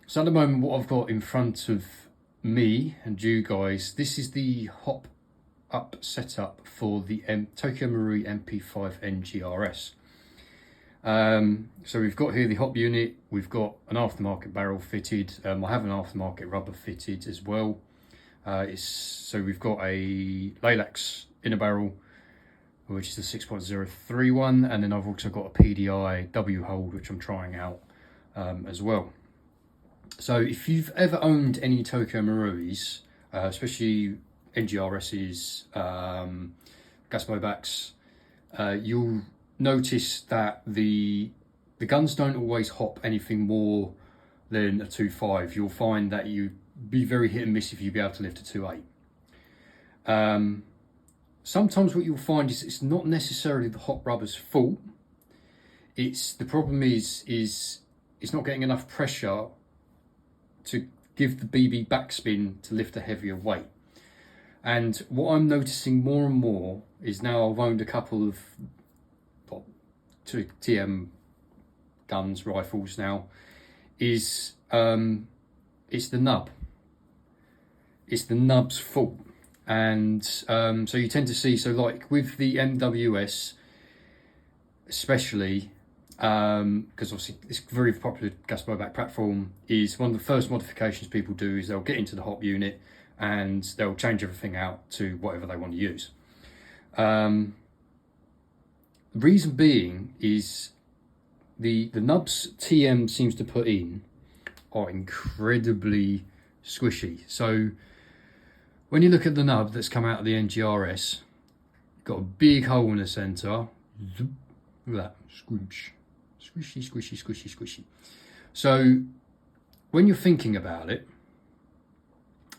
So at the moment, what I've got in front of me and you guys, this is the hop up setup for the Tokyo Marui MP5 NGRS. So we've got here the hop unit, we've got an aftermarket barrel fitted, I have an aftermarket rubber fitted as well. So we've got a Lalax inner barrel, which is the 6.031, and then I've also got a PDI W hold, which I'm trying out as well. So if you've ever owned any Tokyo Maruis, especially NGRSs, gas blowbacks, you'll notice that the guns don't always hop anything more than a 2.5. You'll find that you be very hit and miss if you be able to lift a 2.8. Sometimes what you'll find is it's not necessarily the hop rubber's fault. The problem is it's not getting enough pressure to give the BB backspin to lift a heavier weight. And what I'm noticing more and more is, now I've owned a couple of 2 TM guns, rifles now, is it's the nub. It's the nub's fault. And so you tend to see, so like with the MWS especially, because obviously it's a very popular gas blowback platform, is one of the first modifications people do is they'll get into the hop unit and they'll change everything out to whatever they want to use. The reason being is the nubs TM seems to put in are incredibly squishy. So when you look at the nub that's come out of the NGRS, got a big hole in the centre. Look at that, squish. Squishy, squishy, squishy, squishy. So when you're thinking about it,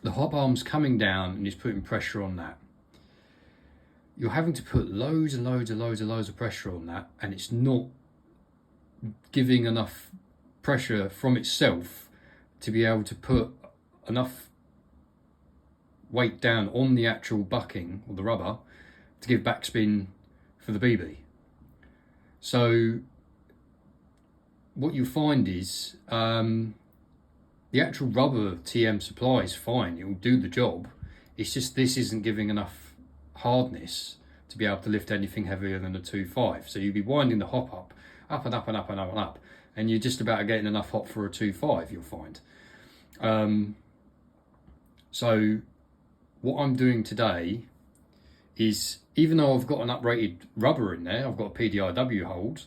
the hop arm's coming down and is putting pressure on that. You're having to put loads and loads and loads and loads of pressure on that, and it's not giving enough pressure from itself to be able to put enough weight down on the actual bucking or the rubber to give backspin for the BB. So what you find is the actual rubber TM supply is fine, it will do the job. It's just this isn't giving enough hardness to be able to lift anything heavier than a 2.5. So you'll be winding the hop up and up and up and up and up, and you're just about getting enough hop for a 2.5, you'll find. So what I'm doing today is, even though I've got an uprated rubber in there, I've got a PDI W hold,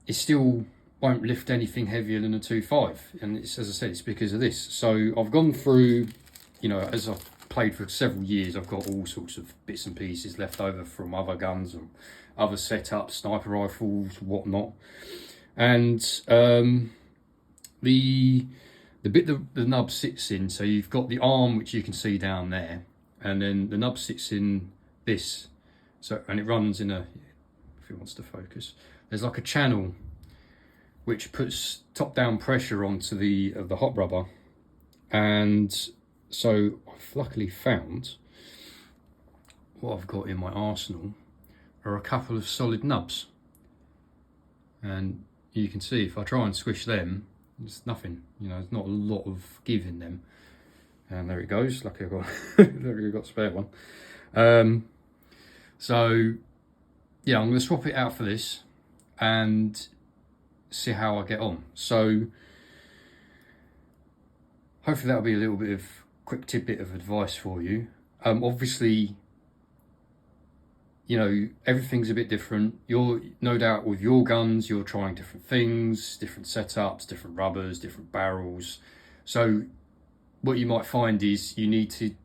it still won't lift anything heavier than a 2.5, and it's, as I said, it's because of this. So I've gone through, as I've played for several years, I've got all sorts of bits and pieces left over from other guns and other setups, sniper rifles, whatnot, and the bit the nub sits in, so you've got the arm, which you can see down there, and then the nub sits in this, so, and it runs in a, if it wants to focus, there's like a channel which puts top down pressure onto the hop rubber. And so I've luckily found, what I've got in my arsenal are a couple of solid nubs, and you can see if I try and squish them, it's nothing, there's not a lot of give in them. And there it goes, luckily I've got, I've got a spare one. So yeah, I'm going to swap it out for this and see how I get on. So hopefully that'll be a little bit of quick tidbit of advice for you. Obviously, everything's a bit different. You're, no doubt, with your guns, you're trying different things, different setups, different rubbers, different barrels. So what you might find is you need to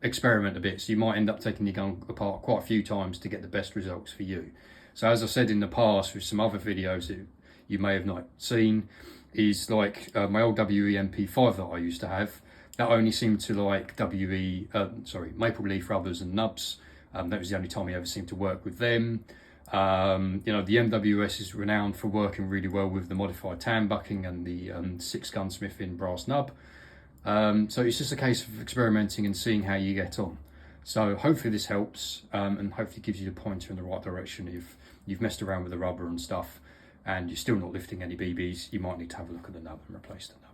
experiment a bit. So you might end up taking your gun apart quite a few times to get the best results for you. So as I said in the past with some other videos that you may have not seen, is like my old WE MP5 that I used to have, that only seemed to like maple leaf rubbers and nubs. That was the only time I ever seemed to work with them. The MWS is renowned for working really well with the modified tan bucking and the 6 gunsmith in brass nub. So it's just a case of experimenting and seeing how you get on. So hopefully this helps, and hopefully gives you the pointer in the right direction if you've messed around with the rubber and stuff. and you're still not lifting any BBs, you might need to have a look at the nub and replace the nub.